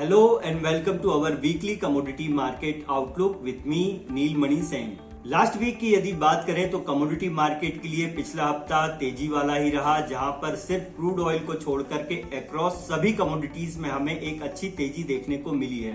Hello and welcome to our weekly commodity market outlook with me Neelmani Sen. Last week की यदि बात करें तो कमोडिटी मार्केट के लिए पिछला हफ्ता तेजी वाला ही रहा, जहां पर सिर्फ क्रूड ऑयल को छोड़ करके अक्रॉस सभी कमोडिटीज में हमें एक अच्छी तेजी देखने को मिली है।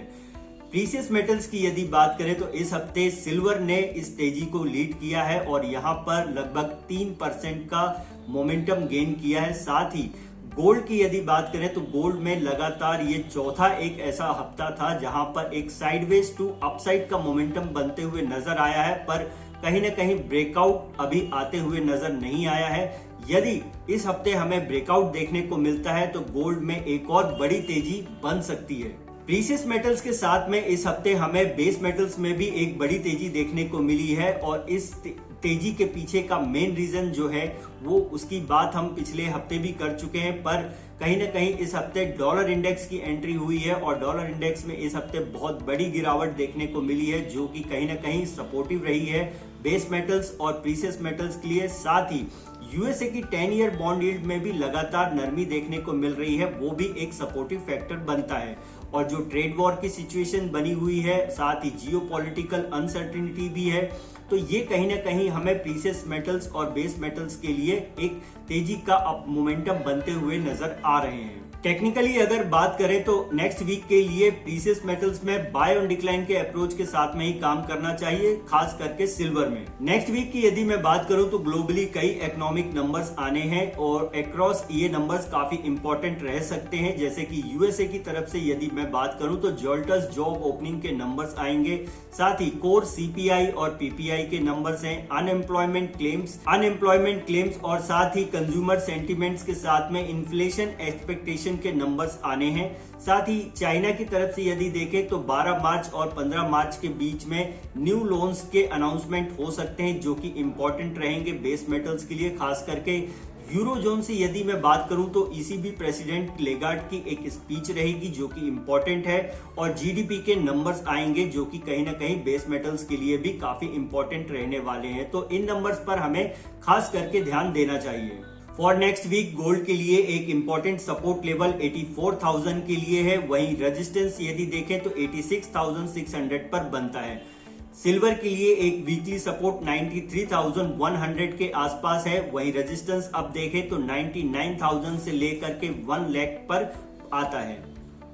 प्रीशियस मेटल्स की यदि बात करें तो इस हफ्ते सिल्वर ने इस तेजी को लीड किया है और यहां पर लगभग 3% का मोमेंटम गेन किया है। साथ ही गोल्ड की यदि बात करें तो गोल्ड में लगातार ये चौथा एक ऐसा हफ्ता था जहां पर एक साइडवेज टू अपसाइड का मोमेंटम बनते हुए नजर आया है, पर कहीं ना कहीं ब्रेकआउट अभी आते हुए नजर नहीं आया है। यदि इस हफ्ते हमें ब्रेकआउट देखने को मिलता है तो गोल्ड में एक और बड़ी तेजी बन सकती है। प्रीशियस मेटल्स के साथ में इस हफ्ते हमें बेस मेटल्स में भी एक बड़ी तेजी देखने को मिली है और इस तेजी के पीछे का मेन रीजन जो है वो उसकी बात हम पिछले हफ्ते भी कर चुके हैं, पर कहीं ना कहीं इस हफ्ते डॉलर इंडेक्स की एंट्री हुई है और डॉलर इंडेक्स में इस हफ्ते बहुत बड़ी गिरावट देखने को मिली है, जो कि कहीं ना कहीं सपोर्टिव रही है बेस मेटल्स और प्रीशियस मेटल्स के लिए। साथ ही यूएसए की 10 ईयर बॉन्ड यील्ड में भी लगातार नरमी देखने को मिल रही है, वो भी एक सपोर्टिव फैक्टर बनता है। और जो ट्रेड वॉर की सिचुएशन बनी हुई है, साथ ही जियोपॉलिटिकल अनसर्टेनिटी भी है, तो ये कहीं ना कहीं हमें प्रीशियस मेटल्स और बेस मेटल्स के लिए एक तेजी का अप मोमेंटम बनते हुए नजर आ रहे हैं। टेक्निकली अगर बात करें तो नेक्स्ट वीक के लिए प्रीशियस मेटल्स में बाय ऑन डिक्लाइन के अप्रोच के साथ में ही काम करना चाहिए, खास करके सिल्वर में। नेक्स्ट वीक की यदि मैं बात करूं तो ग्लोबली कई इकोनॉमिक नंबर्स आने हैं और अक्रॉस ये नंबर्स काफी इंपॉर्टेंट रह सकते हैं। जैसे कि यूएसए की तरफ से यदि मैं बात करूं तो जोल्टस जॉब ओपनिंग के नंबर्स आएंगे, साथ ही कोर सीपीआई और पीपीआई के नंबर्स हैं, अनएम्प्लॉयमेंट क्लेम्स और साथ ही कंज्यूमर सेंटिमेंट्स के साथ में इन्फ्लेशन एक्सपेक्टेशन के नंबर्स आने हैं। साथ ही चाइना की तरफ से यदि देखें तो 12 मार्च और 15 मार्च के बीच में न्यू लोन्स के अनाउंसमेंट हो सकते हैं, जो कि इंपॉर्टेंट रहेंगे बेस मेटल्स के लिए। खास करके यूरो जोन से यदि मैं बात करूं तो ईसीबी प्रेसिडेंट लेगार्ड की एक स्पीच रहेगी जो कि इंपॉर्टेंट है और जीडीपी के नंबर्स आएंगे जो कि कहीं ना कहीं बेस मेटल्स के लिए भी काफी इंपॉर्टेंट रहने वाले हैं। तो इन नंबर्स पर हमें खास करके ध्यान देना चाहिए। फॉर नेक्स्ट वीक गोल्ड के लिए एक इंपॉर्टेंट सपोर्ट लेवल 84,000 के लिए है, वहीं रेजिस्टेंस यदि देखें तो 86,600 पर बनता है। सिल्वर के लिए एक वीकली सपोर्ट 93,100 के आसपास है, वहीं रेजिस्टेंस अब देखें तो 99,000 से लेकर के 1 लाख पर आता है।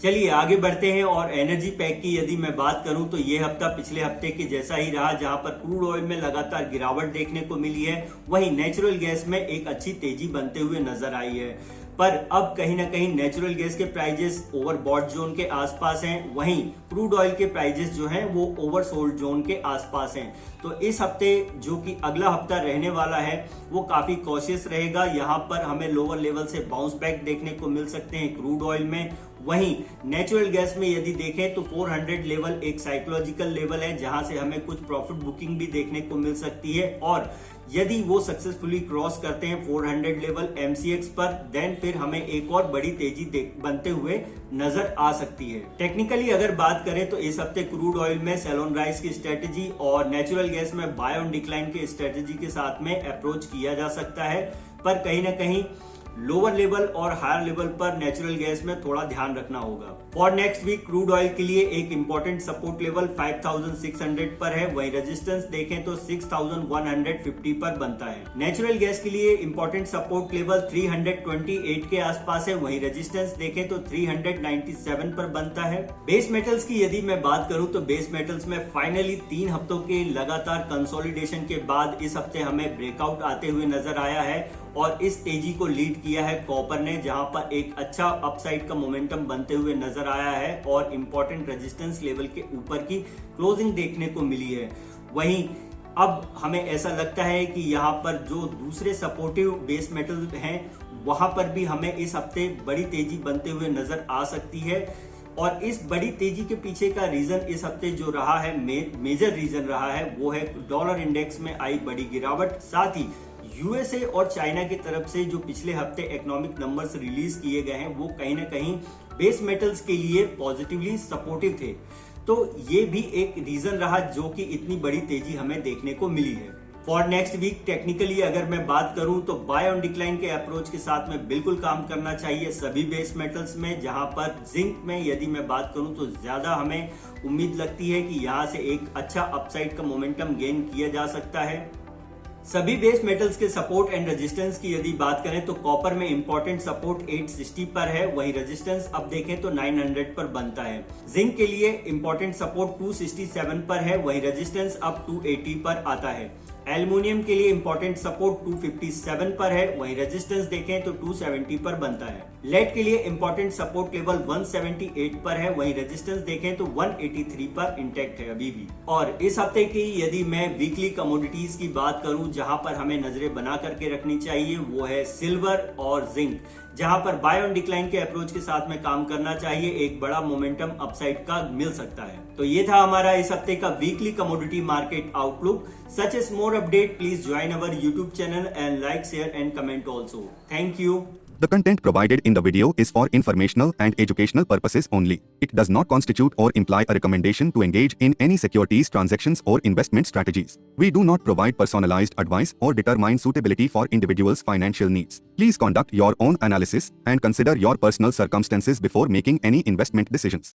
चलिए आगे बढ़ते हैं और एनर्जी पैक की यदि मैं बात करूं तो ये हफ्ता पिछले हफ्ते के जैसा ही रहा, जहां पर क्रूड ऑयल में लगातार गिरावट देखने को मिली है, वहीं नेचुरल गैस में एक अच्छी तेजी बनते हुए नजर आई है। पर अब कहीं ना कहीं नेचुरल गैस के प्राइजेस ओवरबॉट जोन के आसपास हैं, वहीं क्रूड ऑयल के प्राइजेस जो हैं वो ओवरसोल्ड जोन के आसपास हैं। तो इस हफ्ते जो कि अगला हफ्ता रहने वाला है वो काफी कॉशियस रहेगा। यहाँ पर हमें लोअर लेवल से बाउंस बैक देखने को मिल सकते हैं क्रूड ऑयल में। वहीं नेचुरल गैस में यदि देखें तो 400 लेवल एक साइकोलॉजिकल लेवल है, जहां से हमें कुछ प्रॉफिट बुकिंग भी देखने को मिल सकती है और यदि वो सक्सेसफुली क्रॉस करते हैं 400 लेवल एमसीएक्स पर, देन फिर हमें एक और बड़ी तेजी बनते हुए नजर आ सकती है। टेक्निकली अगर बात करें तो इस हफ्ते क्रूड ऑयल में सेल ऑन राइज की स्ट्रेटेजी और नेचुरल गैस में बाय ऑन डिक्लाइन के स्ट्रेटेजी के साथ में अप्रोच किया जा सकता है, पर कहीं ना कहीं लोअर लेवल और हायर लेवल पर नेचुरल गैस में थोड़ा ध्यान रखना होगा। For next week crude oil के लिए एक इंपॉर्टेंट सपोर्ट लेवल 5,600 पर है, वहीं रेजिस्टेंस देखें तो 6,150 पर बनता है। नेचुरल गैस के लिए इंपॉर्टेंट सपोर्ट लेवल 328 के आसपास है, वहीं रेजिस्टेंस देखें तो 397 पर बनता है। बेस मेटल्स की यदि मैं बात करूं तो बेस मेटल्स में फाइनली 3 हफ्तों के लगातार कंसोलिडेशन के बाद इस हफ्ते हमें ब्रेकआउट आते हुए नजर आया है और इस तेजी को लीड किया है कॉपर ने, जहां पर एक अच्छा अपसाइड का मोमेंटम बनते हुए नजर आया है और इंपॉर्टेंट रेजिस्टेंस लेवल के ऊपर की क्लोजिंग देखने को मिली है। वहीं अब हमें ऐसा लगता है कि यहाँ पर जो दूसरे सपोर्टिव बेस मेटल हैं वहां पर भी हमें इस हफ्ते बड़ी तेजी बनते हुए नजर आ सकती है और इस बड़ी तेजी के पीछे का रीजन इस हफ्ते जो रहा है, मेजर रीजन रहा है, वो है डॉलर इंडेक्स में आई बड़ी गिरावट। साथ ही यूएसए और चाइना की तरफ से जो पिछले हफ्ते इकोनॉमिक नंबर्स रिलीज किए गए हैं वो कहीं ना कहीं बेस मेटल्स के लिए पॉजिटिवली सपोर्टिव थे। तो ये भी एक रीजन रहा जो कि इतनी बड़ी तेजी हमें देखने को मिली है। फॉर नेक्स्ट वीक टेक्निकली अगर मैं बात करूं तो बाय ऑन डिक्लाइन के अप्रोच के साथ में बिल्कुल काम करना चाहिए सभी बेस मेटल्स में, जहां पर जिंक में यदि मैं बात करूं तो ज्यादा हमें उम्मीद लगती है कि यहां से एक अच्छा अपसाइड का मोमेंटम गेन किया जा सकता है। सभी बेस मेटल्स के सपोर्ट एंड रेजिस्टेंस की यदि बात करें तो कॉपर में इंपॉर्टेंट सपोर्ट 860 पर है, वहीं रेजिस्टेंस अब देखें तो 900 पर बनता है। जिंक के लिए इंपॉर्टेंट सपोर्ट 267 पर है, वहीं रेजिस्टेंस अब 280 पर आता है। एल्युमिनियम के लिए इंपॉर्टेंट सपोर्ट 257 पर है, वहीं रेजिस्टेंस देखें तो 270 पर बनता है। लेड के लिए इंपॉर्टेंट सपोर्ट लेवल 178 पर है, वहीं रेजिस्टेंस देखें तो 183 पर इंटैक्ट है अभी भी। और इस हफ्ते की यदि मैं वीकली कमोडिटीज की बात करूं जहां पर हमें नजरें बना करके रखनी चाहिए वो है सिल्वर और जिंक, जहां पर बाय ऑन डिक्लाइन के अप्रोच के साथ में काम करना चाहिए, एक बड़ा मोमेंटम अपसाइड का मिल सकता है। तो ये था हमारा इस हफ्ते का weekly commodity market outlook. Such is more update, please join our YouTube channel and like, share and comment also. Thank you. The content provided in the video is for informational and educational purposes only. It does not constitute or imply a recommendation to engage in any securities transactions or investment strategies. We do not provide personalized advice or determine suitability for individuals' financial needs. Please conduct your own analysis and consider your personal circumstances before making any investment decisions.